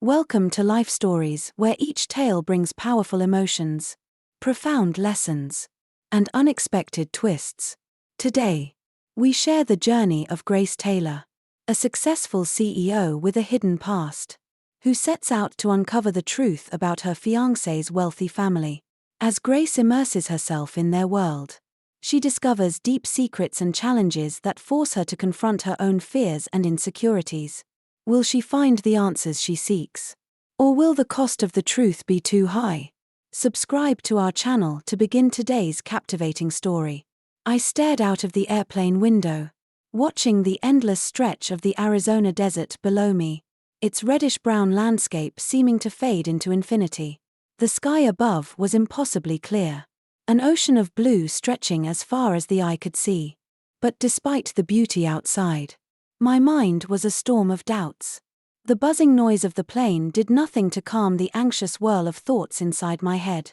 Welcome to Life Stories, where each tale brings powerful emotions, profound lessons, and unexpected twists. Today, we share the journey of Grace Taylor, a successful CEO with a hidden past, who sets out to uncover the truth about her fiancé's wealthy family. As Grace immerses herself in their world, she discovers deep secrets and challenges that force her to confront her own fears and insecurities. Will she find the answers she seeks? Or will the cost of the truth be too high? Subscribe to our channel to begin today's captivating story. I stared out of the airplane window, watching the endless stretch of the Arizona desert below me, its reddish-brown landscape seeming to fade into infinity. The sky above was impossibly clear, an ocean of blue stretching as far as the eye could see. But despite the beauty outside, my mind was a storm of doubts. The buzzing noise of the plane did nothing to calm the anxious whirl of thoughts inside my head.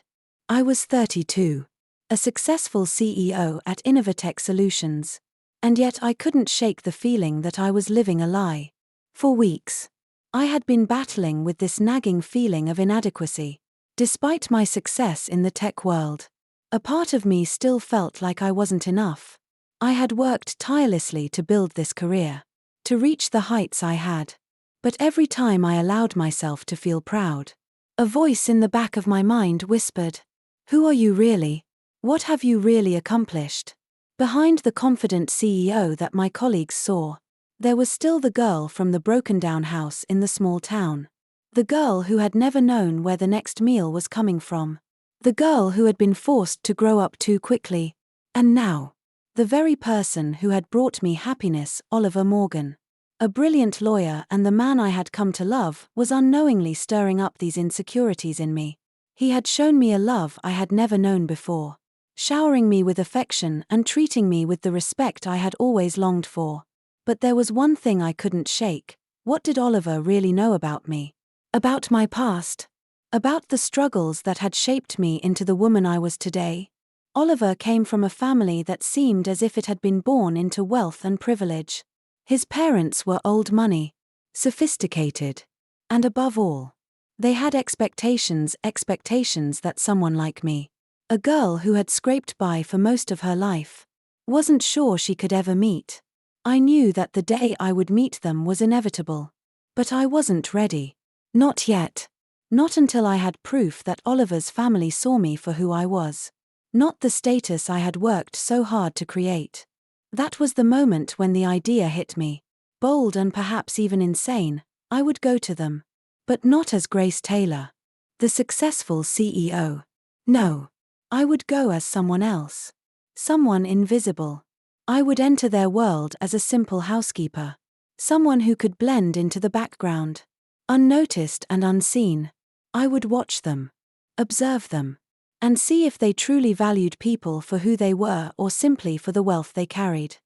I was 32, a successful CEO at Innovatech Solutions, and yet I couldn't shake the feeling that I was living a lie. For weeks, I had been battling with this nagging feeling of inadequacy. Despite my success in the tech world, a part of me still felt like I wasn't enough. I had worked tirelessly to build this career, to reach the heights I had. But every time I allowed myself to feel proud, a voice in the back of my mind whispered, "Who are you really? What have you really accomplished?" Behind the confident CEO that my colleagues saw, there was still the girl from the broken-down house in the small town. The girl who had never known where the next meal was coming from. The girl who had been forced to grow up too quickly. And now, the very person who had brought me happiness, Oliver Morgan, a brilliant lawyer and the man I had come to love, was unknowingly stirring up these insecurities in me. He had shown me a love I had never known before, showering me with affection and treating me with the respect I had always longed for. But there was one thing I couldn't shake. What did Oliver really know about me? About my past? About the struggles that had shaped me into the woman I was today? Oliver came from a family that seemed as if it had been born into wealth and privilege. His parents were old money, sophisticated, and above all, they had expectations that someone like me, a girl who had scraped by for most of her life, wasn't sure she could ever meet. I knew that the day I would meet them was inevitable. But I wasn't ready. Not yet. Not until I had proof that Oliver's family saw me for who I was. Not the status I had worked so hard to create. That was the moment when the idea hit me. Bold and perhaps even insane, I would go to them. But not as Grace Taylor, the successful CEO. No. I would go as someone else. Someone invisible. I would enter their world as a simple housekeeper. Someone who could blend into the background. Unnoticed and unseen. I would watch them, observe them, and see if they truly valued people for who they were or simply for the wealth they carried.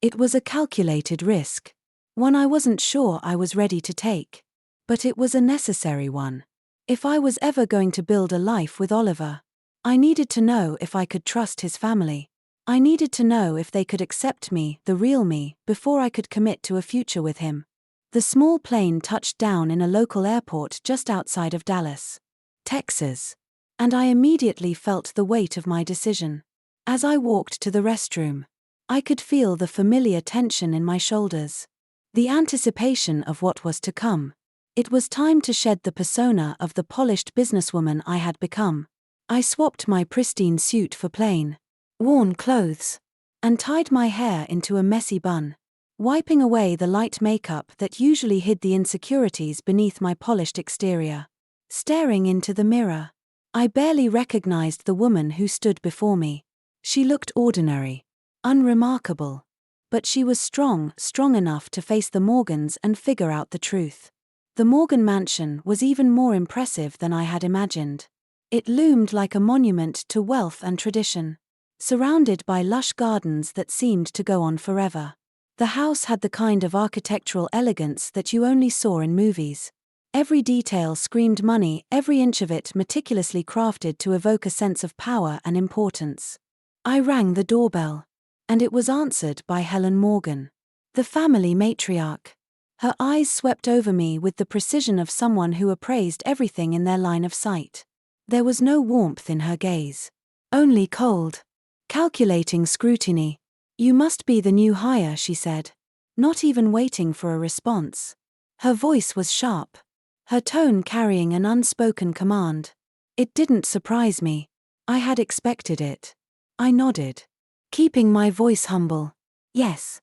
It was a calculated risk, one I wasn't sure I was ready to take. But it was a necessary one. If I was ever going to build a life with Oliver, I needed to know if I could trust his family. I needed to know if they could accept me, the real me, before I could commit to a future with him. The small plane touched down in a local airport just outside of Dallas, Texas, and I immediately felt the weight of my decision. As I walked to the restroom, I could feel the familiar tension in my shoulders, the anticipation of what was to come. It was time to shed the persona of the polished businesswoman I had become. I swapped my pristine suit for plain, worn clothes, and tied my hair into a messy bun, wiping away the light makeup that usually hid the insecurities beneath my polished exterior. Staring into the mirror, I barely recognized the woman who stood before me. She looked ordinary, unremarkable, but she was strong enough to face the Morgans and figure out the truth. The Morgan mansion was even more impressive than I had imagined. It loomed like a monument to wealth and tradition, surrounded by lush gardens that seemed to go on forever. The house had the kind of architectural elegance that you only saw in movies. Every detail screamed money, every inch of it meticulously crafted to evoke a sense of power and importance. I rang the doorbell, and it was answered by Helen Morgan, the family matriarch. Her eyes swept over me with the precision of someone who appraised everything in their line of sight. There was no warmth in her gaze. Only cold, calculating scrutiny. "You must be the new hire," she said, not even waiting for a response. Her voice was sharp, her tone carrying an unspoken command. It didn't surprise me. I had expected it. I nodded, keeping my voice humble. "Yes.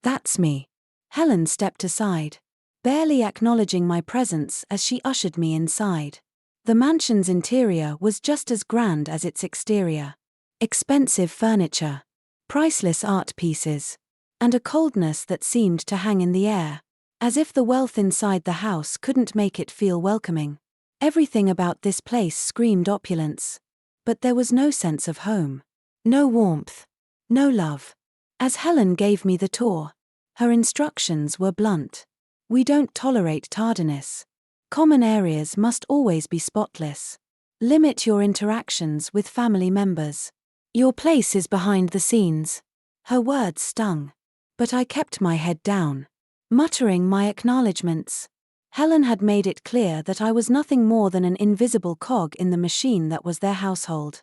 That's me." Helen stepped aside, barely acknowledging my presence as she ushered me inside. The mansion's interior was just as grand as its exterior. Expensive furniture, priceless art pieces, and a coldness that seemed to hang in the air, as if the wealth inside the house couldn't make it feel welcoming. Everything about this place screamed opulence. But there was no sense of home. No warmth. No love. As Helen gave me the tour, her instructions were blunt. "We don't tolerate tardiness. Common areas must always be spotless. Limit your interactions with family members. Your place is behind the scenes." Her words stung. But I kept my head down, muttering my acknowledgements. Helen had made it clear that I was nothing more than an invisible cog in the machine that was their household.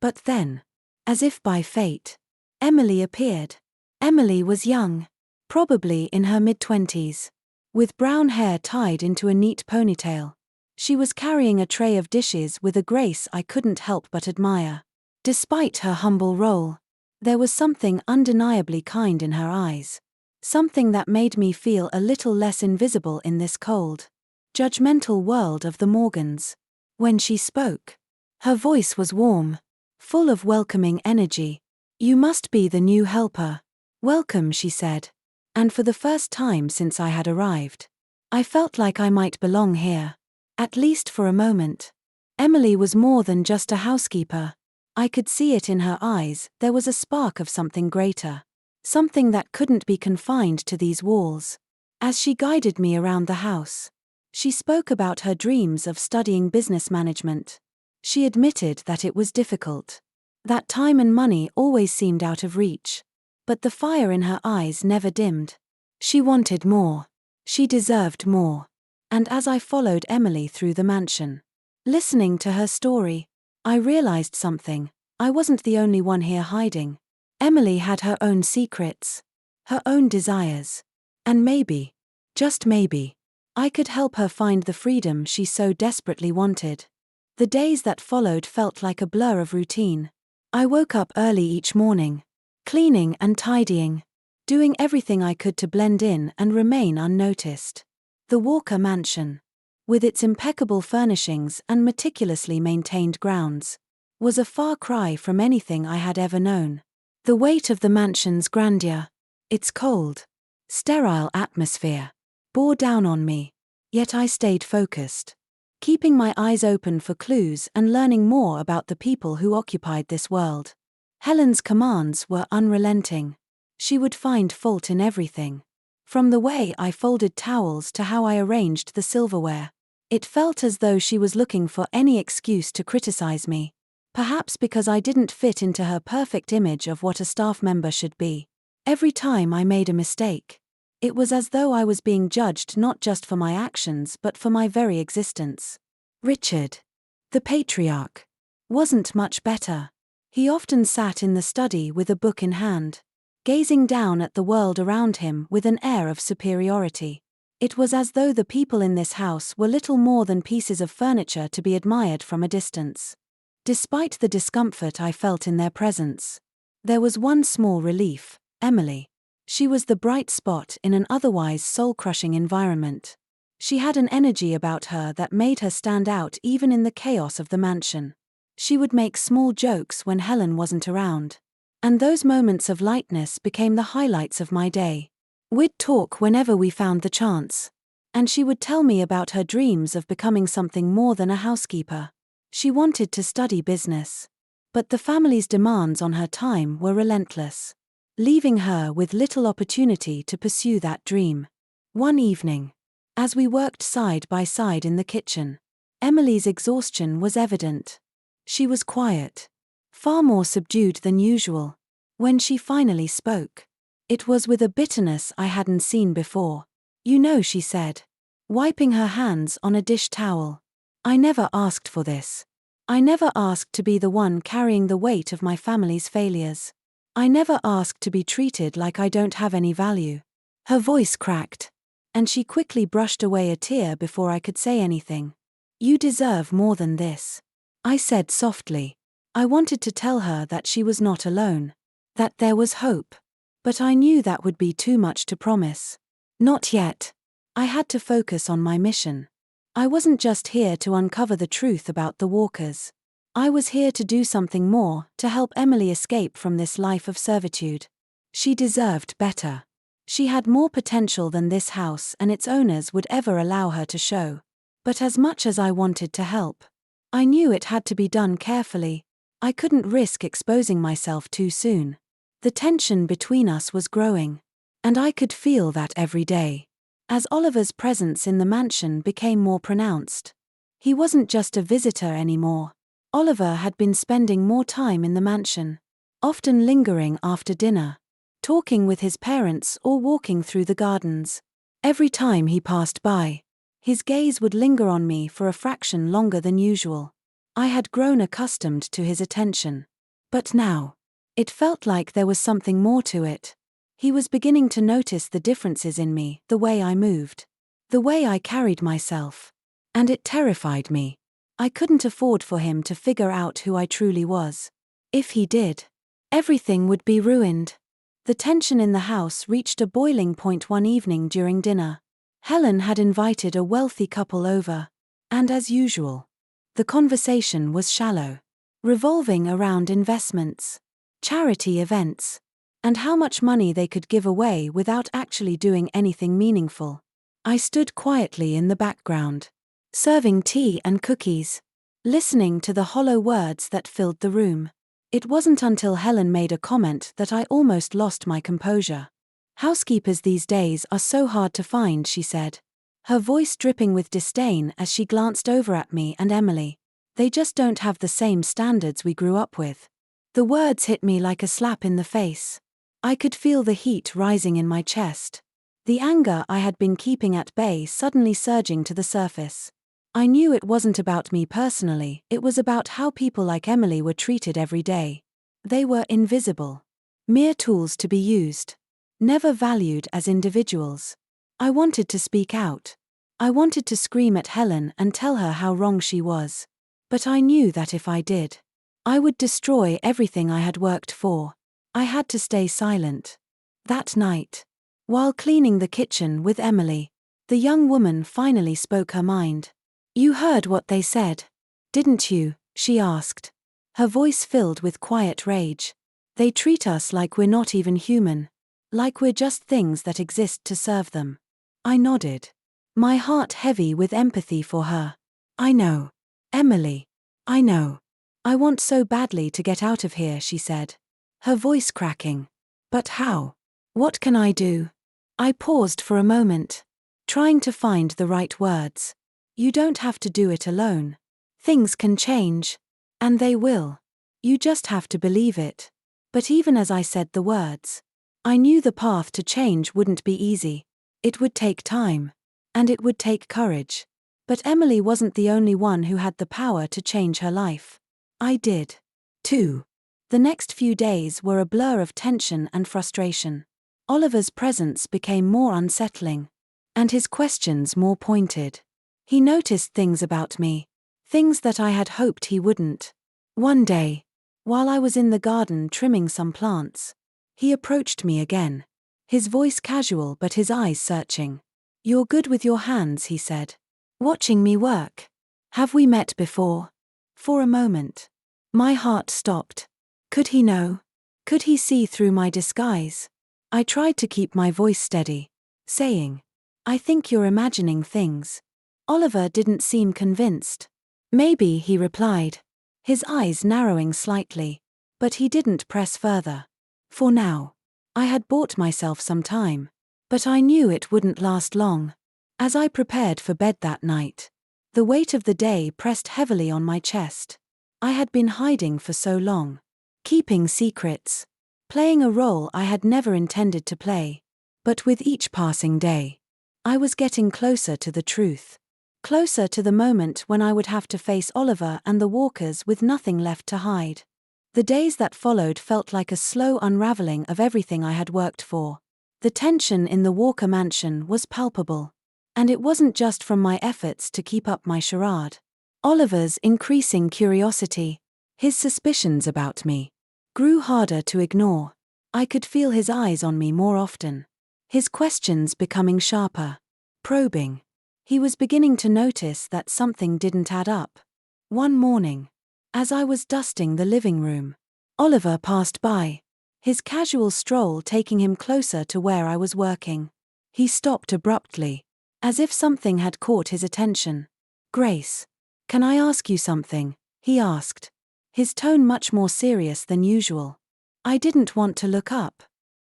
But then, as if by fate, Emily appeared. Emily was young, probably in her mid-20s, with brown hair tied into a neat ponytail. She was carrying a tray of dishes with a grace I couldn't help but admire. Despite her humble role, there was something undeniably kind in her eyes. Something that made me feel a little less invisible in this cold, judgmental world of the Morgans. When she spoke, her voice was warm, full of welcoming energy. "You must be the new helper. Welcome," she said. And for the first time since I had arrived, I felt like I might belong here. At least for a moment. Emily was more than just a housekeeper. I could see it in her eyes. There was a spark of something greater. Something that couldn't be confined to these walls. As she guided me around the house, she spoke about her dreams of studying business management. She admitted that it was difficult, that time and money always seemed out of reach. But the fire in her eyes never dimmed. She wanted more. She deserved more. And as I followed Emily through the mansion, listening to her story, I realized something. I wasn't the only one here hiding. Emily had her own secrets, her own desires. And maybe, just maybe, I could help her find the freedom she so desperately wanted. The days that followed felt like a blur of routine. I woke up early each morning, cleaning and tidying, doing everything I could to blend in and remain unnoticed. The Walker Mansion, with its impeccable furnishings and meticulously maintained grounds, was a far cry from anything I had ever known. The weight of the mansion's grandeur, its cold, sterile atmosphere, bore down on me, yet I stayed focused, keeping my eyes open for clues and learning more about the people who occupied this world. Helen's commands were unrelenting. She would find fault in everything, from the way I folded towels to how I arranged the silverware. It felt as though she was looking for any excuse to criticize me, perhaps because I didn't fit into her perfect image of what a staff member should be. Every time I made a mistake, it was as though I was being judged not just for my actions but for my very existence. Richard, the patriarch, wasn't much better. He often sat in the study with a book in hand, gazing down at the world around him with an air of superiority. It was as though the people in this house were little more than pieces of furniture to be admired from a distance. Despite the discomfort I felt in their presence, there was one small relief: Emily. She was the bright spot in an otherwise soul-crushing environment. She had an energy about her that made her stand out even in the chaos of the mansion. She would make small jokes when Helen wasn't around, and those moments of lightness became the highlights of my day. We'd talk whenever we found the chance, and she would tell me about her dreams of becoming something more than a housekeeper. She wanted to study business, but the family's demands on her time were relentless, leaving her with little opportunity to pursue that dream. One evening, as we worked side by side in the kitchen, Emily's exhaustion was evident. She was quiet, far more subdued than usual. When she finally spoke, it was with a bitterness I hadn't seen before. You know, she said, wiping her hands on a dish towel. I never asked for this. I never asked to be the one carrying the weight of my family's failures. I never asked to be treated like I don't have any value. Her voice cracked, and she quickly brushed away a tear before I could say anything. You deserve more than this, I said softly. I wanted to tell her that she was not alone, that there was hope. But I knew that would be too much to promise. Not yet. I had to focus on my mission. I wasn't just here to uncover the truth about the Walkers. I was here to do something more, to help Emily escape from this life of servitude. She deserved better. She had more potential than this house and its owners would ever allow her to show. But as much as I wanted to help, I knew it had to be done carefully. I couldn't risk exposing myself too soon. The tension between us was growing, and I could feel that every day. As Oliver's presence in the mansion became more pronounced. He wasn't just a visitor anymore. Oliver had been spending more time in the mansion, often lingering after dinner, talking with his parents or walking through the gardens. Every time he passed by, his gaze would linger on me for a fraction longer than usual. I had grown accustomed to his attention. But now, it felt like there was something more to it. He was beginning to notice the differences in me, the way I moved, the way I carried myself. And it terrified me. I couldn't afford for him to figure out who I truly was. If he did, everything would be ruined. The tension in the house reached a boiling point one evening during dinner. Helen had invited a wealthy couple over, and as usual, the conversation was shallow, revolving around investments, charity events, and how much money they could give away without actually doing anything meaningful. I stood quietly in the background, serving tea and cookies, listening to the hollow words that filled the room. It wasn't until Helen made a comment that I almost lost my composure. Housekeepers these days are so hard to find, she said, her voice dripping with disdain as she glanced over at me and Emily. They just don't have the same standards we grew up with. The words hit me like a slap in the face. I could feel the heat rising in my chest, the anger I had been keeping at bay suddenly surging to the surface. I knew it wasn't about me personally, it was about how people like Emily were treated every day. They were invisible, mere tools to be used, never valued as individuals. I wanted to speak out. I wanted to scream at Helen and tell her how wrong she was. But I knew that if I did, I would destroy everything I had worked for. I had to stay silent. That night, while cleaning the kitchen with Emily, the young woman finally spoke her mind. You heard what they said, didn't you? She asked, her voice filled with quiet rage. They treat us like we're not even human, like we're just things that exist to serve them. I nodded, my heart heavy with empathy for her. I know, Emily, I know. I want so badly to get out of here, she said, her voice cracking. But how? What can I do? I paused for a moment, trying to find the right words. You don't have to do it alone. Things can change. And they will. You just have to believe it. But even as I said the words, I knew the path to change wouldn't be easy. It would take time. And it would take courage. But Emily wasn't the only one who had the power to change her life. I did, too. The next few days were a blur of tension and frustration. Oliver's presence became more unsettling, and his questions more pointed. He noticed things about me, things that I had hoped he wouldn't. One day, while I was in the garden trimming some plants, he approached me again, his voice casual but his eyes searching. You're good with your hands, he said, watching me work. Have we met before? For a moment, my heart stopped. Could he know? Could he see through my disguise? I tried to keep my voice steady, saying, I think you're imagining things. Oliver didn't seem convinced. Maybe, he replied, his eyes narrowing slightly. But he didn't press further. For now, I had bought myself some time. But I knew it wouldn't last long. As I prepared for bed that night, the weight of the day pressed heavily on my chest. I had been hiding for so long, keeping secrets, playing a role I had never intended to play. But with each passing day, I was getting closer to the truth. Closer to the moment when I would have to face Oliver and the walkers with nothing left to hide. The days that followed felt like a slow unraveling of everything I had worked for. The tension in the Walker mansion was palpable. And it wasn't just from my efforts to keep up my charade. Oliver's increasing curiosity, his suspicions about me, grew harder to ignore. I could feel his eyes on me more often. His questions becoming sharper, probing. He was beginning to notice that something didn't add up. One morning, as I was dusting the living room, Oliver passed by, his casual stroll taking him closer to where I was working. He stopped abruptly, as if something had caught his attention. "Grace, can I ask you something?" he asked, his tone much more serious than usual. I didn't want to look up,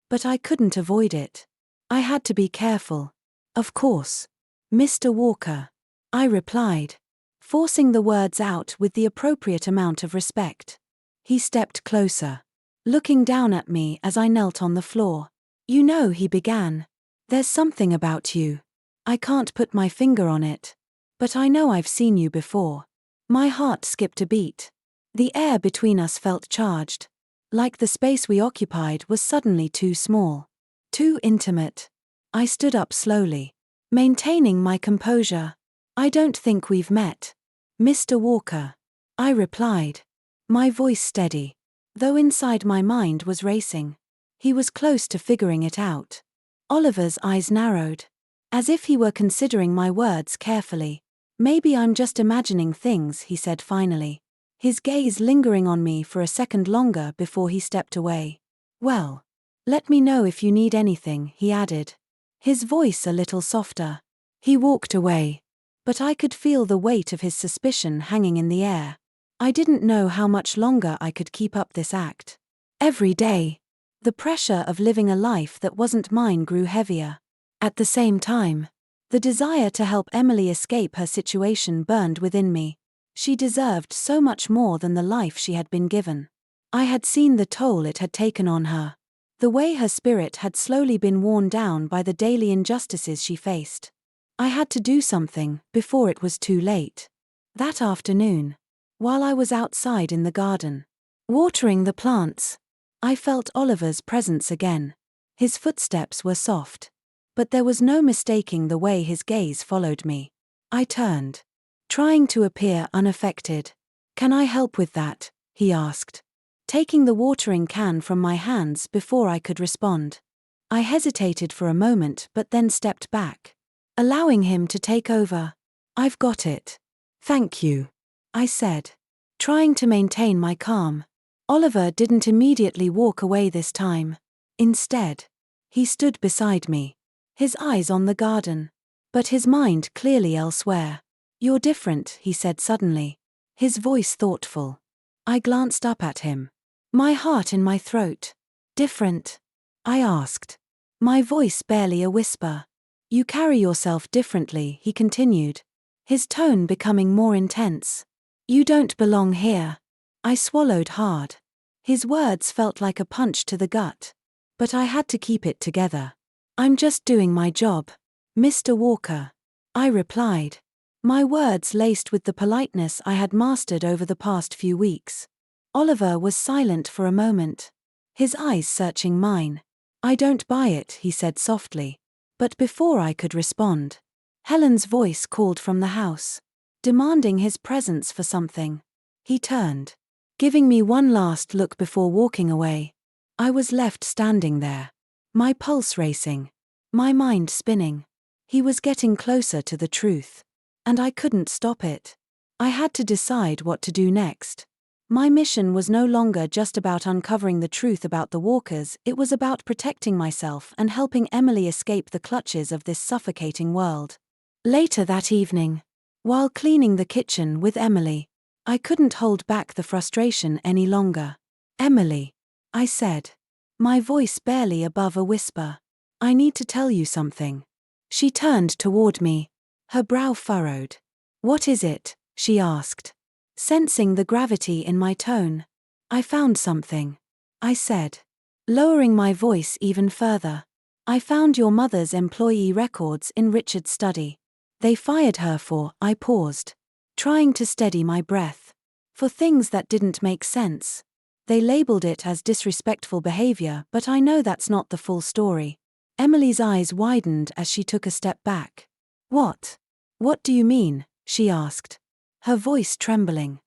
but I couldn't avoid it. I had to be careful. "Of course, Mr. Walker," I replied, forcing the words out with the appropriate amount of respect. He stepped closer, looking down at me as I knelt on the floor. "You know," he began, "there's something about you. I can't put my finger on it, but I know I've seen you before." My heart skipped a beat. The air between us felt charged, like the space we occupied was suddenly too small, too intimate. I stood up slowly, maintaining my composure. "I don't think we've met, Mr. Walker," I replied, my voice steady, though inside my mind was racing. He was close to figuring it out. Oliver's eyes narrowed, as if he were considering my words carefully. "Maybe I'm just imagining things," he said finally, his gaze lingering on me for a second longer before he stepped away. "Well, let me know if you need anything," he added, his voice a little softer. He walked away, but I could feel the weight of his suspicion hanging in the air. I didn't know how much longer I could keep up this act. Every day, the pressure of living a life that wasn't mine grew heavier. At the same time, the desire to help Emily escape her situation burned within me. She deserved so much more than the life she had been given. I had seen the toll it had taken on her, the way her spirit had slowly been worn down by the daily injustices she faced. I had to do something before it was too late. That afternoon, while I was outside in the garden, watering the plants, I felt Oliver's presence again. His footsteps were soft, but there was no mistaking the way his gaze followed me. I turned, trying to appear unaffected. "Can I help with that?" he asked, taking the watering can from my hands before I could respond. I hesitated for a moment but then stepped back, allowing him to take over. "I've got it. Thank you," I said, trying to maintain my calm. Oliver didn't immediately walk away this time. Instead, he stood beside me, his eyes on the garden, but his mind clearly elsewhere. "You're different," he said suddenly, his voice thoughtful. I glanced up at him, my heart in my throat. "Different?" I asked, my voice barely a whisper. "You carry yourself differently," he continued, his tone becoming more intense. "You don't belong here." I swallowed hard. His words felt like a punch to the gut, but I had to keep it together. "I'm just doing my job, Mr. Walker," I replied, my words laced with the politeness I had mastered over the past few weeks. Oliver was silent for a moment, his eyes searching mine. "I don't buy it," he said softly, but before I could respond, Helen's voice called from the house, demanding his presence for something. He turned, giving me one last look before walking away. I was left standing there, my pulse racing, my mind spinning. He was getting closer to the truth, and I couldn't stop it. I had to decide what to do next. My mission was no longer just about uncovering the truth about the Walkers, it was about protecting myself and helping Emily escape the clutches of this suffocating world. Later that evening, while cleaning the kitchen with Emily, I couldn't hold back the frustration any longer. "Emily," I said, my voice barely above a whisper, "I need to tell you something." She turned toward me, her brow furrowed. "What is it?" she asked, sensing the gravity in my tone. "I found something," I said, lowering my voice even further. I found your mother's employee records in Richard's study. They fired her for, I paused, trying to steady my breath, for things that didn't make sense. They labeled it as disrespectful behavior, but I know that's not the full story. Emily's eyes widened as she took a step back. What? What do you mean? She asked, her voice trembling.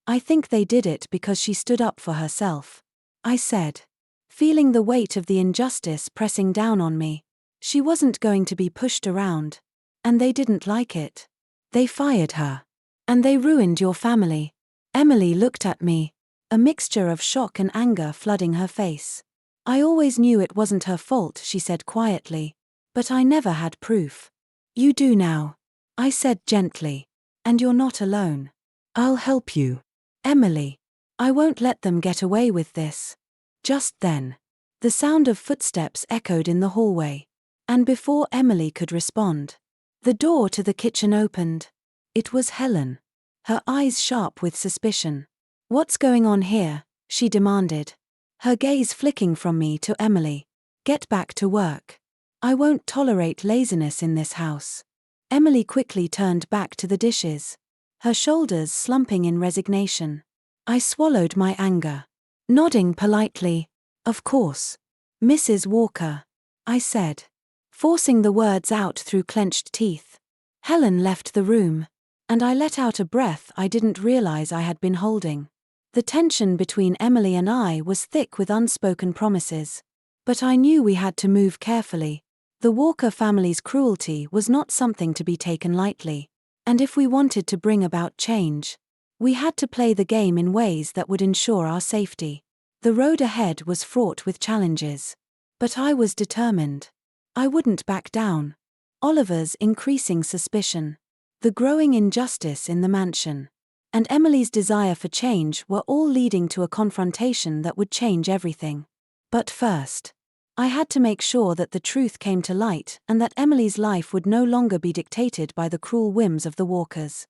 I think they did it because she stood up for herself, I said, feeling the weight of the injustice pressing down on me. She wasn't going to be pushed around. And they didn't like it. They fired her. And they ruined your family. Emily looked at me, a mixture of shock and anger flooding her face. I always knew it wasn't her fault, she said quietly. But I never had proof. You do now, I said gently. And you're not alone. I'll help you. Emily. I won't let them get away with this. Just then, the sound of footsteps echoed in the hallway. And before Emily could respond, the door to the kitchen opened. It was Helen, her eyes sharp with suspicion. What's going on here? She demanded, her gaze flicking from me to Emily. Get back to work. I won't tolerate laziness in this house. Emily quickly turned back to the dishes, her shoulders slumping in resignation. I swallowed my anger, nodding politely. Of course, Mrs. Walker, I said, forcing the words out through clenched teeth. Helen left the room, and I let out a breath I didn't realize I had been holding. The tension between Emily and I was thick with unspoken promises. But I knew we had to move carefully. The Walker family's cruelty was not something to be taken lightly. And if we wanted to bring about change, we had to play the game in ways that would ensure our safety. The road ahead was fraught with challenges. But I was determined. I wouldn't back down. Oliver's increasing suspicion, the growing injustice in the mansion, and Emily's desire for change were all leading to a confrontation that would change everything. But first, I had to make sure that the truth came to light and that Emily's life would no longer be dictated by the cruel whims of the Walkers.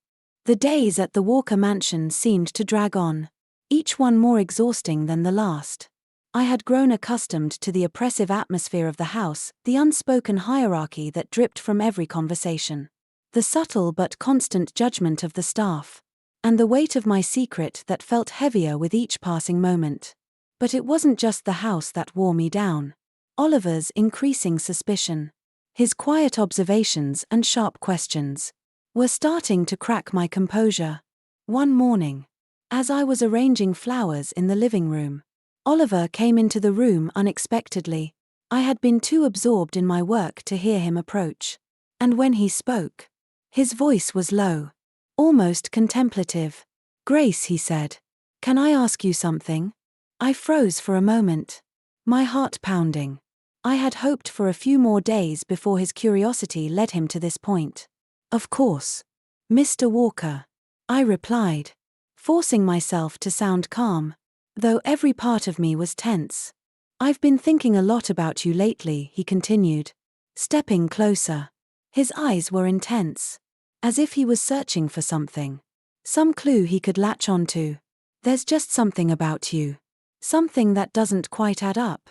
The days at the Walker mansion seemed to drag on, each one more exhausting than the last. I had grown accustomed to the oppressive atmosphere of the house, the unspoken hierarchy that dripped from every conversation, the subtle but constant judgment of the staff, and the weight of my secret that felt heavier with each passing moment. But it wasn't just the house that wore me down. Oliver's increasing suspicion, his quiet observations and sharp questions, were starting to crack my composure. One morning, as I was arranging flowers in the living room, Oliver came into the room unexpectedly. I had been too absorbed in my work to hear him approach. And when he spoke, his voice was low, almost contemplative. Grace, he said, can I ask you something? I froze for a moment, my heart pounding. I had hoped for a few more days before his curiosity led him to this point. Of course, Mr. Walker, I replied, forcing myself to sound calm, though every part of me was tense. I've been thinking a lot about you lately, he continued, stepping closer. His eyes were intense, as if he was searching for something, some clue he could latch onto. There's just something about you, something that doesn't quite add up.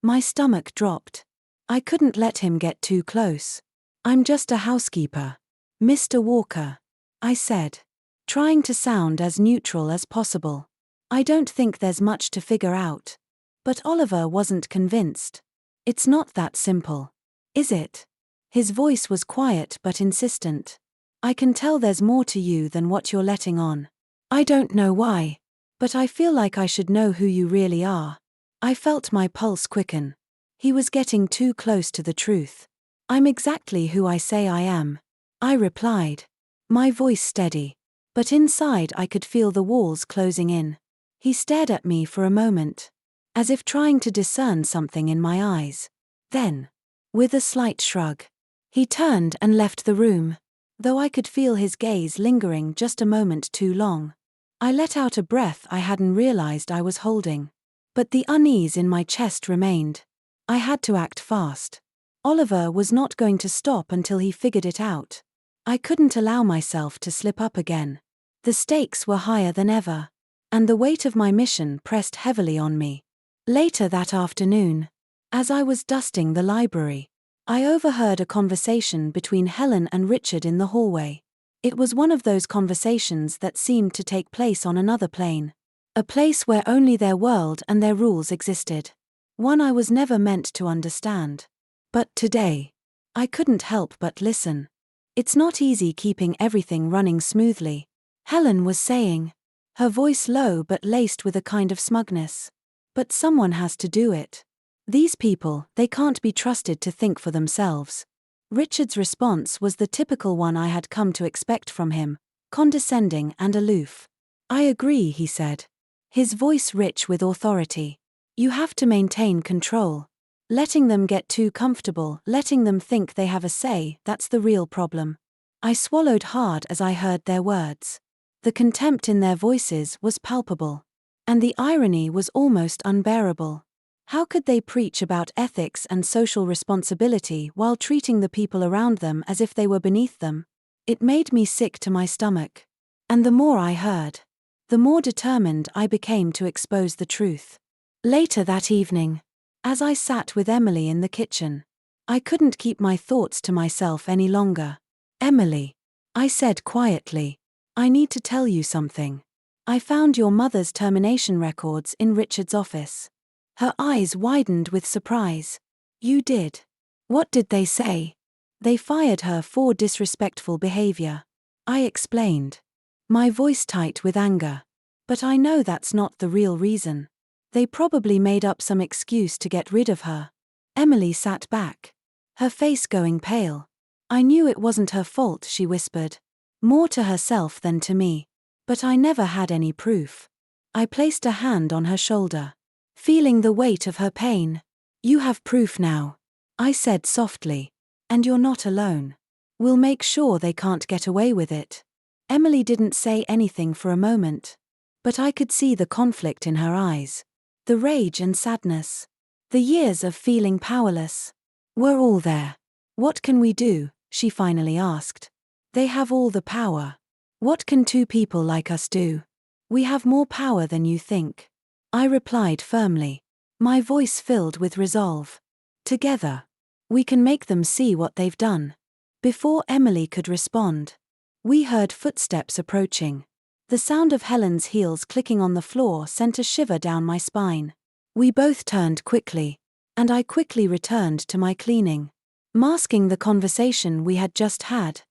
My stomach dropped. I couldn't let him get too close. I'm just a housekeeper, Mr. Walker, I said, trying to sound as neutral as possible. I don't think there's much to figure out. But Oliver wasn't convinced. It's not that simple, is it? His voice was quiet but insistent. I can tell there's more to you than what you're letting on. I don't know why, but I feel like I should know who you really are. I felt my pulse quicken. He was getting too close to the truth. I'm exactly who I say I am, I replied, my voice steady. But inside I could feel the walls closing in. He stared at me for a moment, as if trying to discern something in my eyes. Then, with a slight shrug, he turned and left the room, though I could feel his gaze lingering just a moment too long. I let out a breath I hadn't realized I was holding. But the unease in my chest remained. I had to act fast. Oliver was not going to stop until he figured it out. I couldn't allow myself to slip up again. The stakes were higher than ever, and the weight of my mission pressed heavily on me. Later that afternoon, As I was dusting the library, I overheard a conversation between Helen and Richard in the hallway. It was one of those conversations that seemed to take place on another plane. A place where only their world and their rules existed. One I was never meant to understand. But today, I couldn't help but listen. It's not easy keeping everything running smoothly, Helen was saying, her voice low but laced with a kind of smugness. But someone has to do it. These people, they can't be trusted to think for themselves. Richard's response was the typical one I had come to expect from him, condescending and aloof. I agree, he said. His voice rich with authority. You have to maintain control. Letting them get too comfortable, letting them think they have a say, that's the real problem. I swallowed hard as I heard their words. The contempt in their voices was palpable. And the irony was almost unbearable. How could they preach about ethics and social responsibility while treating the people around them as if they were beneath them? It made me sick to my stomach. And the more I heard, the more determined I became to expose the truth. Later that evening, as I sat with Emily in the kitchen, I couldn't keep my thoughts to myself any longer. Emily, I said quietly, I need to tell you something. I found your mother's termination records in Richard's office. Her eyes widened with surprise. You did? What did they say? They fired her for disrespectful behavior. I explained. My voice tight with anger. But I know that's not the real reason. They probably made up some excuse to get rid of her. Emily sat back, her face going pale. I knew it wasn't her fault, she whispered. More to herself than to me. But I never had any proof. I placed a hand on her shoulder, feeling the weight of her pain. You have proof now, I said softly. And you're not alone. We'll make sure they can't get away with it. Emily didn't say anything for a moment. But I could see the conflict in her eyes. The rage and sadness. The years of feeling powerless. Were all there. What can we do? She finally asked. They have all the power. What can two people like us do? We have more power than you think. I replied firmly, my voice filled with resolve. Together, we can make them see what they've done. Before Emily could respond, we heard footsteps approaching. The sound of Helen's heels clicking on the floor sent a shiver down my spine. We both turned quickly, and I quickly returned to my cleaning, masking the conversation we had just had.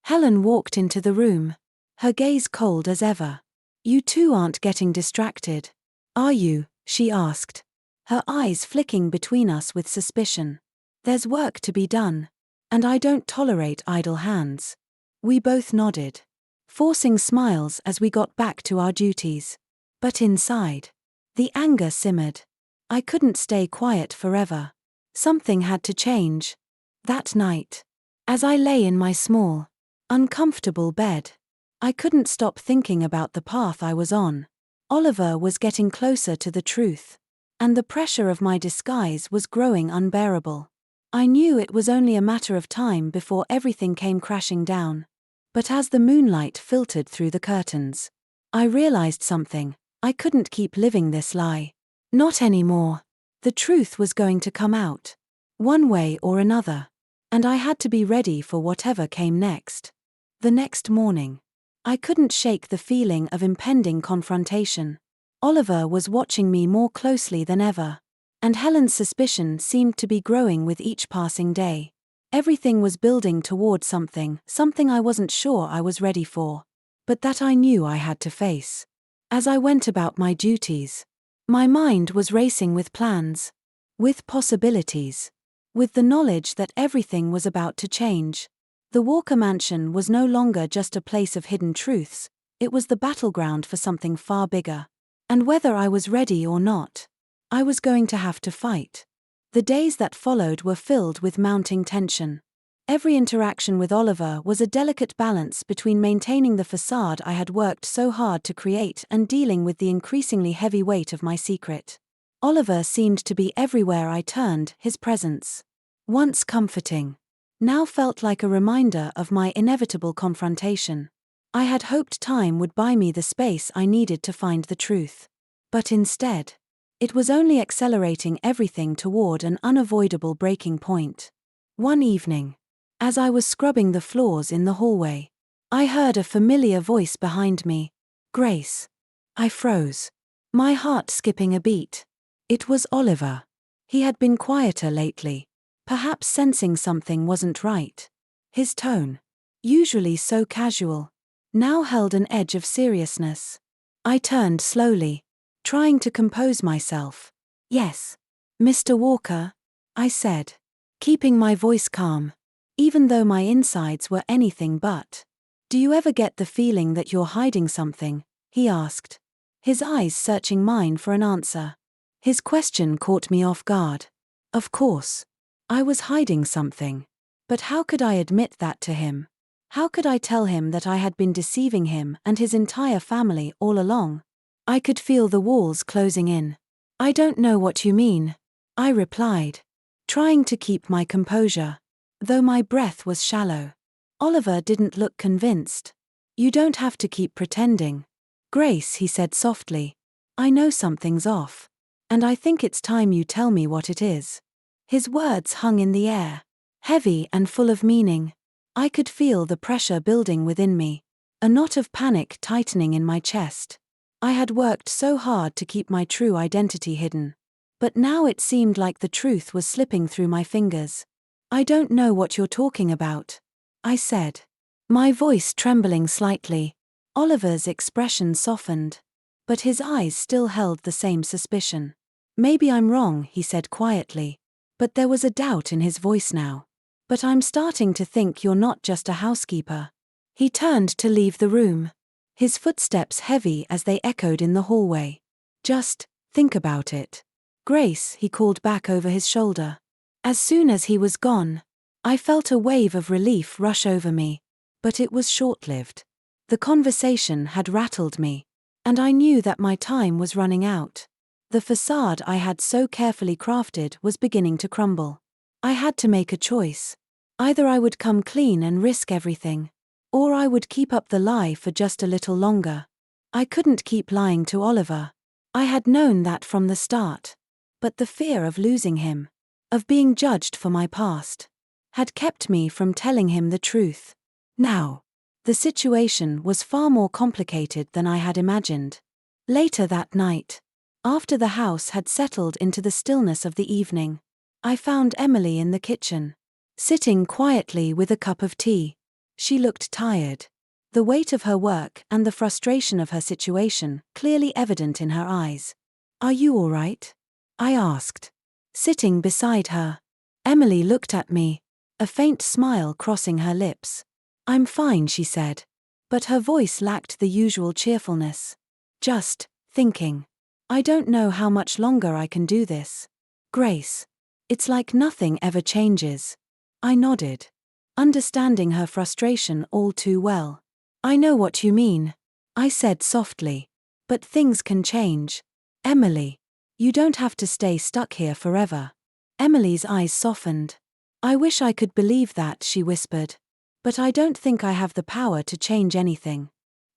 Helen walked into the room, her gaze cold as ever. You two aren't getting distracted, are you? She asked, her eyes flicking between us with suspicion. There's work to be done, and I don't tolerate idle hands. We both nodded, forcing smiles as we got back to our duties. But inside, the anger simmered. I couldn't stay quiet forever. Something had to change. That night, as I lay in my small, uncomfortable bed, I couldn't stop thinking about the path I was on. Oliver was getting closer to the truth, and the pressure of my disguise was growing unbearable. I knew it was only a matter of time before everything came crashing down. But as the moonlight filtered through the curtains, I realized something. I couldn't keep living this lie. Not anymore. The truth was going to come out, one way or another, and I had to be ready for whatever came next. The next morning, I couldn't shake the feeling of impending confrontation. Oliver was watching me more closely than ever, and Helen's suspicion seemed to be growing with each passing day. Everything was building toward something I wasn't sure I was ready for, but that I knew I had to face. As I went about my duties, my mind was racing with plans, with possibilities, with the knowledge that everything was about to change. The Walker Mansion was no longer just a place of hidden truths, it was the battleground for something far bigger. And whether I was ready or not, I was going to have to fight. The days that followed were filled with mounting tension. Every interaction with Oliver was a delicate balance between maintaining the facade I had worked so hard to create and dealing with the increasingly heavy weight of my secret. Oliver seemed to be everywhere I turned, his presence, once comforting, now felt like a reminder of my inevitable confrontation. I had hoped time would buy me the space I needed to find the truth. But instead, It was only accelerating everything toward an unavoidable breaking point. One evening, as I was scrubbing the floors in the hallway, I heard a familiar voice behind me. "Grace." I froze, my heart skipping a beat. It was Oliver. He had been quieter lately, perhaps sensing something wasn't right. His tone, usually so casual, now held an edge of seriousness. I turned slowly, trying to compose myself. "Yes, Mr. Walker," I said, keeping my voice calm, even though my insides were anything but. "Do you ever get the feeling that you're hiding something?" he asked, his eyes searching mine for an answer. His question caught me off guard. Of course, I was hiding something. But how could I admit that to him? How could I tell him that I had been deceiving him and his entire family all along? I could feel the walls closing in. "I don't know what you mean," I replied, trying to keep my composure, though my breath was shallow. Oliver didn't look convinced. "You don't have to keep pretending, Grace," he said softly. "I know something's off. And I think it's time you tell me what it is." His words hung in the air, heavy and full of meaning. I could feel the pressure building within me, a knot of panic tightening in my chest. I had worked so hard to keep my true identity hidden. But now it seemed like the truth was slipping through my fingers. "I don't know what you're talking about," I said, my voice trembling slightly. Oliver's expression softened, but his eyes still held the same suspicion. "Maybe I'm wrong," he said quietly, but there was a doubt in his voice now. "But I'm starting to think you're not just a housekeeper." He turned to leave the room, his footsteps heavy as they echoed in the hallway. "Just think about it, Grace," he called back over his shoulder. As soon as he was gone, I felt a wave of relief rush over me, but it was short-lived. The conversation had rattled me, and I knew that my time was running out. The facade I had so carefully crafted was beginning to crumble. I had to make a choice. Either I would come clean and risk everything, or I would keep up the lie for just a little longer. I couldn't keep lying to Oliver. I had known that from the start. But the fear of losing him, of being judged for my past, had kept me from telling him the truth. Now, the situation was far more complicated than I had imagined. Later that night, after the house had settled into the stillness of the evening, I found Emily in the kitchen, sitting quietly with a cup of tea. She looked tired, the weight of her work and the frustration of her situation clearly evident in her eyes. "Are you all right?" I asked, sitting beside her. Emily looked at me, a faint smile crossing her lips. "I'm fine," she said, but her voice lacked the usual cheerfulness. "Just thinking. I don't know how much longer I can do this, Grace. It's like nothing ever changes." I nodded, understanding her frustration all too well. "I know what you mean," I said softly. "But things can change, Emily. You don't have to stay stuck here forever." Emily's eyes softened. "I wish I could believe that," she whispered. "But I don't think I have the power to change anything."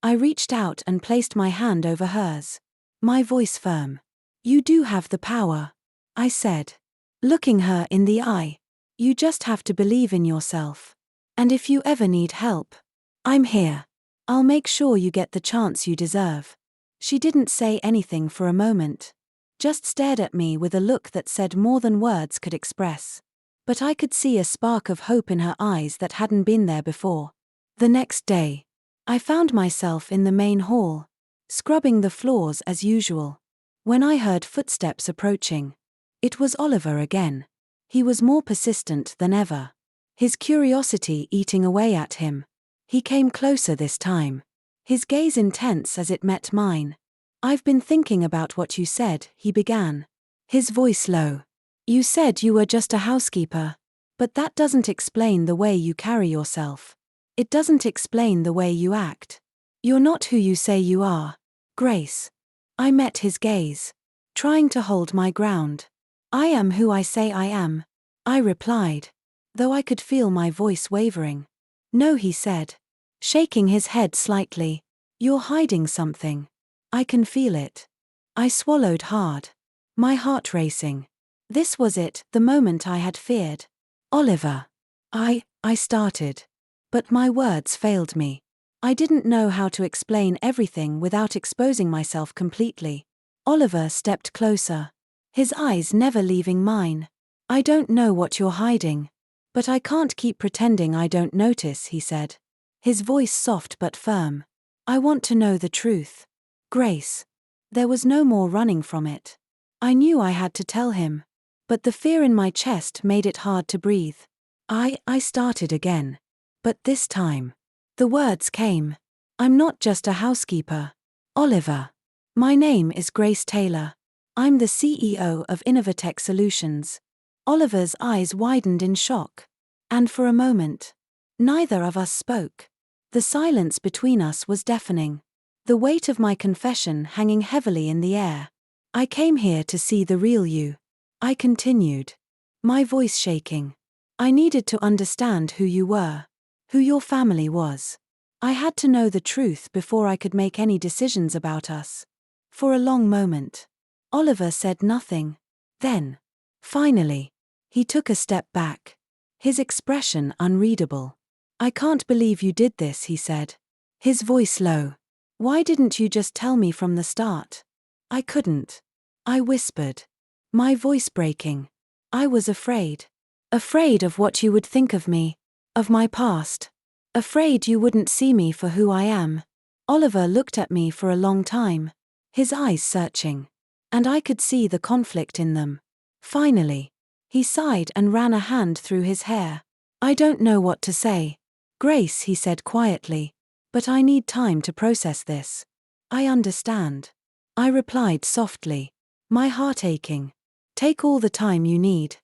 I reached out and placed my hand over hers, my voice firm. "You do have the power," I said, looking her in the eye. "You just have to believe in yourself. And if you ever need help, I'm here. I'll make sure you get the chance you deserve." She didn't say anything for a moment, just stared at me with a look that said more than words could express. But I could see a spark of hope in her eyes that hadn't been there before. The next day, I found myself in the main hall, scrubbing the floors as usual, when I heard footsteps approaching. It was Oliver again. He was more persistent than ever, his curiosity eating away at him. He came closer this time, his gaze intense as it met mine. "I've been thinking about what you said," he began, his voice low. "You said you were just a housekeeper. But that doesn't explain the way you carry yourself. It doesn't explain the way you act. You're not who you say you are, Grace." I met his gaze, trying to hold my ground. "I am who I say I am," I replied, though I could feel my voice wavering. "No," he said, shaking his head slightly. "You're hiding something. I can feel it." I swallowed hard. my heart racing. This was it, the moment I had feared. Oliver. I started. But my words failed me. I didn't know how to explain everything without exposing myself completely. Oliver stepped closer, his eyes never leaving mine. I don't know what you're hiding. But I can't keep pretending I don't notice, he said. His voice soft but firm. I want to know the truth. Grace. There was no more running from it. I knew I had to tell him. But the fear in my chest made it hard to breathe. I started again. But this time, the words came. I'm not just a housekeeper. Oliver. My name is Grace Taylor. I'm the CEO of Innovatech Solutions. Oliver's eyes widened in shock. And for a moment, neither of us spoke. The silence between us was deafening. The weight of my confession hanging heavily in the air. I came here to see the real you. I continued, my voice shaking. I needed to understand who you were, who your family was. I had to know the truth before I could make any decisions about us. For a long moment, Oliver said nothing. Then, finally, he took a step back, his expression unreadable. I can't believe you did this, he said, his voice low. Why didn't you just tell me from the start? I couldn't. I whispered, my voice breaking. I was afraid. Afraid of what you would think of me, of my past. Afraid you wouldn't see me for who I am. Oliver looked at me for a long time, his eyes searching. And I could see the conflict in them. Finally, he sighed and ran a hand through his hair. I don't know what to say. Grace, he said quietly. But I need time to process this. I understand. I replied softly, my heart aching. Take all the time you need.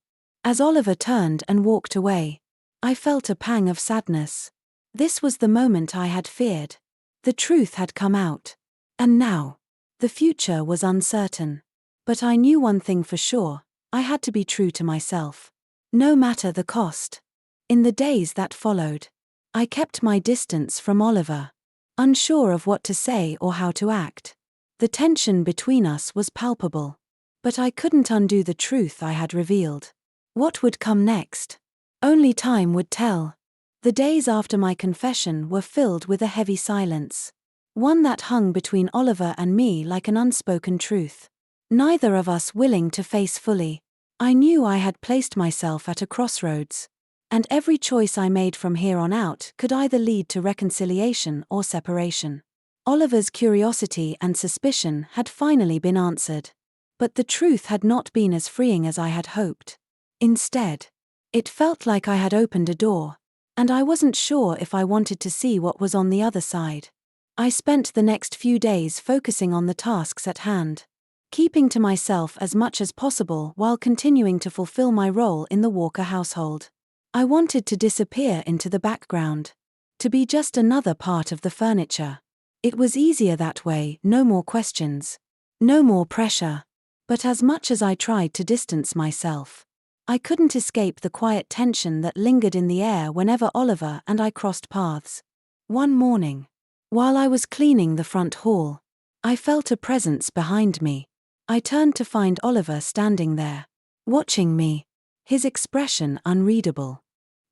As Oliver turned and walked away, I felt a pang of sadness. This was the moment I had feared. The truth had come out. And now, the future was uncertain. But I knew one thing for sure, I had to be true to myself. No matter the cost. In the days that followed, I kept my distance from Oliver, unsure of what to say or how to act. The tension between us was palpable. But I couldn't undo the truth I had revealed. What would come next? Only time would tell. The days after my confession were filled with a heavy silence. One that hung between Oliver and me like an unspoken truth. Neither of us willing to face fully. I knew I had placed myself at a crossroads. And every choice I made from here on out could either lead to reconciliation or separation. Oliver's curiosity and suspicion had finally been answered. But the truth had not been as freeing as I had hoped. Instead, it felt like I had opened a door, and I wasn't sure if I wanted to see what was on the other side. I spent the next few days focusing on the tasks at hand, keeping to myself as much as possible while continuing to fulfill my role in the Walker household. I wanted to disappear into the background, to be just another part of the furniture. It was easier that way, no more questions, no more pressure. But as much as I tried to distance myself, I couldn't escape the quiet tension that lingered in the air whenever Oliver and I crossed paths. One morning, while I was cleaning the front hall, I felt a presence behind me. I turned to find Oliver standing there, watching me, his expression unreadable.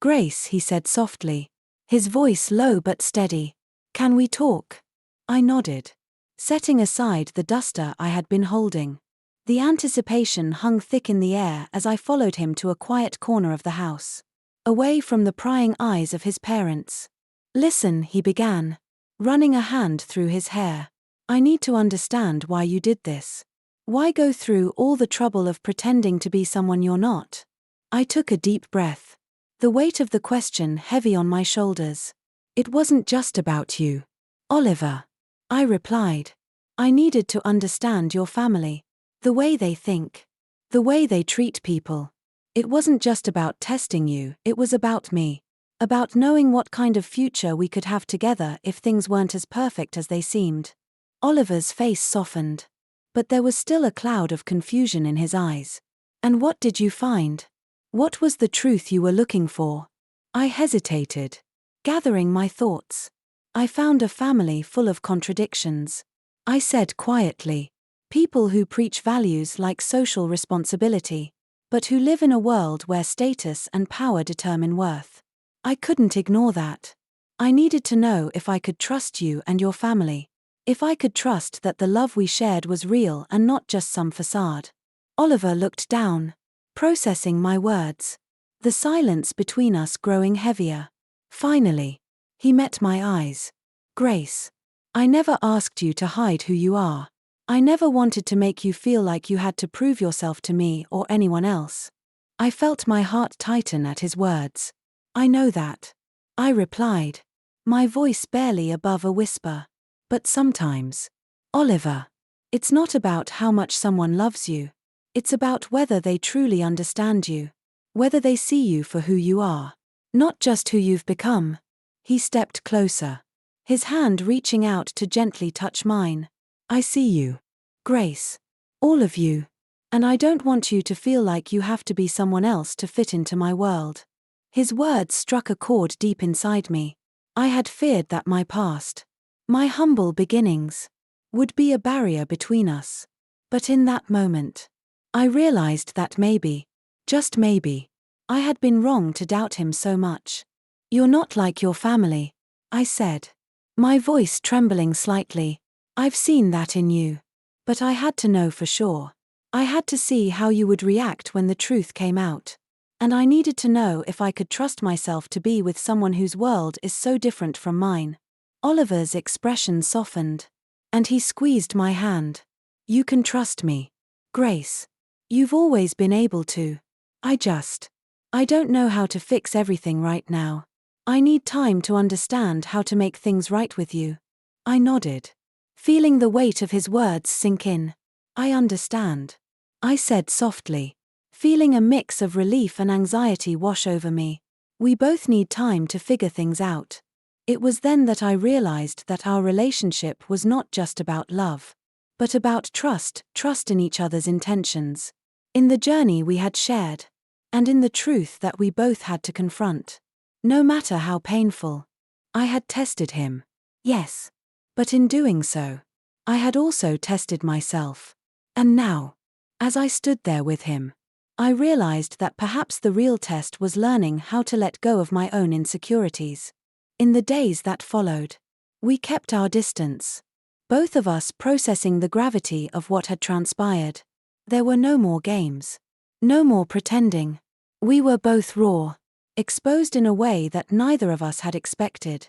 Grace, he said softly, his voice low but steady. Can we talk? I nodded, setting aside the duster I had been holding. The anticipation hung thick in the air as I followed him to a quiet corner of the house, away from the prying eyes of his parents. Listen, he began, running a hand through his hair. I need to understand why you did this. Why go through all the trouble of pretending to be someone you're not? I took a deep breath, the weight of the question heavy on my shoulders. It wasn't just about you, Oliver, I replied. I needed to understand your family. The way they think. The way they treat people. It wasn't just about testing you, it was about me. About knowing what kind of future we could have together if things weren't as perfect as they seemed. Oliver's face softened. But there was still a cloud of confusion in his eyes. And what did you find? What was the truth you were looking for? I hesitated, gathering my thoughts. I found a family full of contradictions. I said quietly. People who preach values like social responsibility, but who live in a world where status and power determine worth. I couldn't ignore that. I needed to know if I could trust you and your family. If I could trust that the love we shared was real and not just some facade. Oliver looked down, processing my words. The silence between us growing heavier. Finally, he met my eyes. Grace, I never asked you to hide who you are. I never wanted to make you feel like you had to prove yourself to me or anyone else. I felt my heart tighten at his words. I know that. I replied, my voice barely above a whisper. But sometimes, Oliver, it's not about how much someone loves you. It's about whether they truly understand you. Whether they see you for who you are. Not just who you've become. He stepped closer, his hand reaching out to gently touch mine. I see you, Grace. All of you. And I don't want you to feel like you have to be someone else to fit into my world. His words struck a chord deep inside me. I had feared that my past, my humble beginnings, would be a barrier between us. But in that moment, I realized that maybe, just maybe, I had been wrong to doubt him so much. You're not like your family, I said, my voice trembling slightly. I've seen that in you. But I had to know for sure. I had to see how you would react when the truth came out. And I needed to know if I could trust myself to be with someone whose world is so different from mine. Oliver's expression softened, and he squeezed my hand. You can trust me, Grace. You've always been able to. I don't know how to fix everything right now. I need time to understand how to make things right with you. I nodded, feeling the weight of his words sink in. I understand, I said softly, feeling a mix of relief and anxiety wash over me. We both need time to figure things out. It was then that I realized that our relationship was not just about love, but about trust in each other's intentions, in the journey we had shared, and in the truth that we both had to confront. No matter how painful. I had tested him. Yes. But in doing so, I had also tested myself. And now, as I stood there with him, I realized that perhaps the real test was learning how to let go of my own insecurities. In the days that followed, we kept our distance, both of us processing the gravity of what had transpired. There were no more games. No more pretending. We were both raw, exposed in a way that neither of us had expected.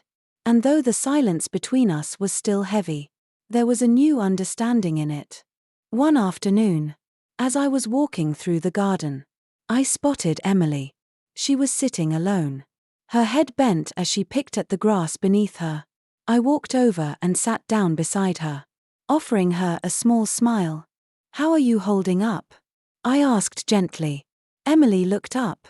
And though the silence between us was still heavy, there was a new understanding in it. One afternoon, as I was walking through the garden, I spotted Emily. She was sitting alone, her head bent as she picked at the grass beneath her. I walked over and sat down beside her, offering her a small smile. How are you holding up? I asked gently. Emily looked up,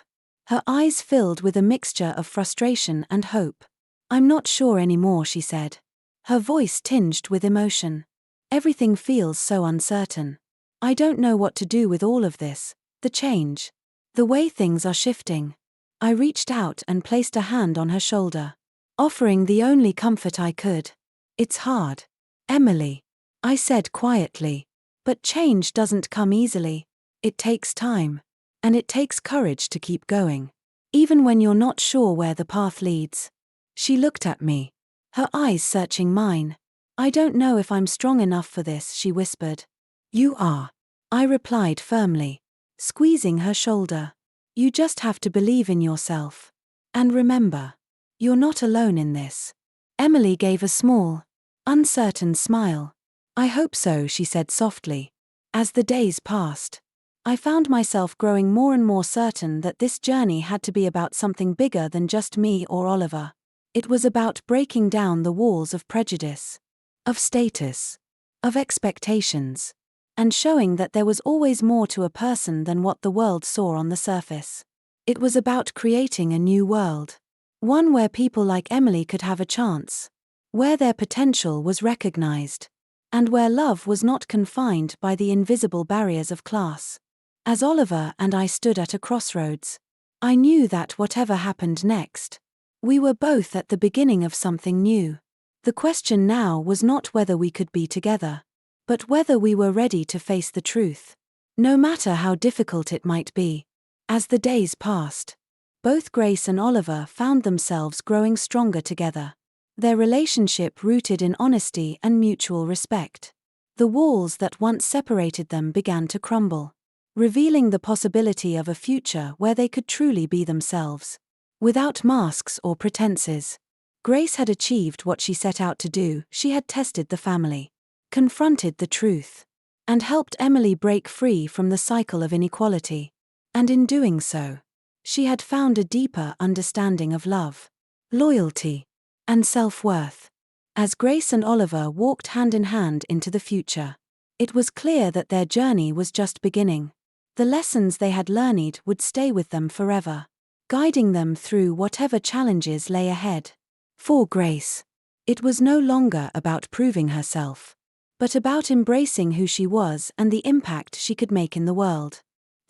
her eyes filled with a mixture of frustration and hope. I'm not sure anymore, she said, her voice tinged with emotion. Everything feels so uncertain. I don't know what to do with all of this, the change, the way things are shifting. I reached out and placed a hand on her shoulder, offering the only comfort I could. It's hard, Emily, I said quietly, but change doesn't come easily. It takes time, and it takes courage to keep going, even when you're not sure where the path leads. She looked at me, her eyes searching mine. I don't know if I'm strong enough for this, she whispered. You are, I replied firmly, squeezing her shoulder. You just have to believe in yourself. And remember, you're not alone in this. Emily gave a small, uncertain smile. I hope so, she said softly. As the days passed, I found myself growing more and more certain that this journey had to be about something bigger than just me or Oliver. It was about breaking down the walls of prejudice, of status, of expectations, and showing that there was always more to a person than what the world saw on the surface. It was about creating a new world, one where people like Emily could have a chance, where their potential was recognized, and where love was not confined by the invisible barriers of class. As Oliver and I stood at a crossroads, I knew that whatever happened next, we were both at the beginning of something new. The question now was not whether we could be together, but whether we were ready to face the truth, no matter how difficult it might be. As the days passed, both Grace and Oliver found themselves growing stronger together. Their relationship rooted in honesty and mutual respect. The walls that once separated them began to crumble, revealing the possibility of a future where they could truly be themselves, without masks or pretenses. Grace had achieved what she set out to do. She had tested the family, confronted the truth, and helped Emily break free from the cycle of inequality. And in doing so, she had found a deeper understanding of love, loyalty, and self-worth. As Grace and Oliver walked hand in hand into the future, it was clear that their journey was just beginning. The lessons they had learned would stay with them forever, guiding them through whatever challenges lay ahead. For Grace, it was no longer about proving herself, but about embracing who she was and the impact she could make in the world.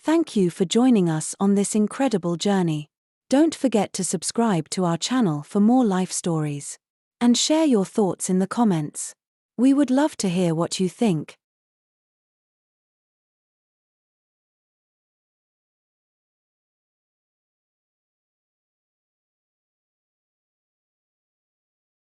Thank you for joining us on this incredible journey. Don't forget to subscribe to our channel for more life stories, and share your thoughts in the comments. We would love to hear what you think.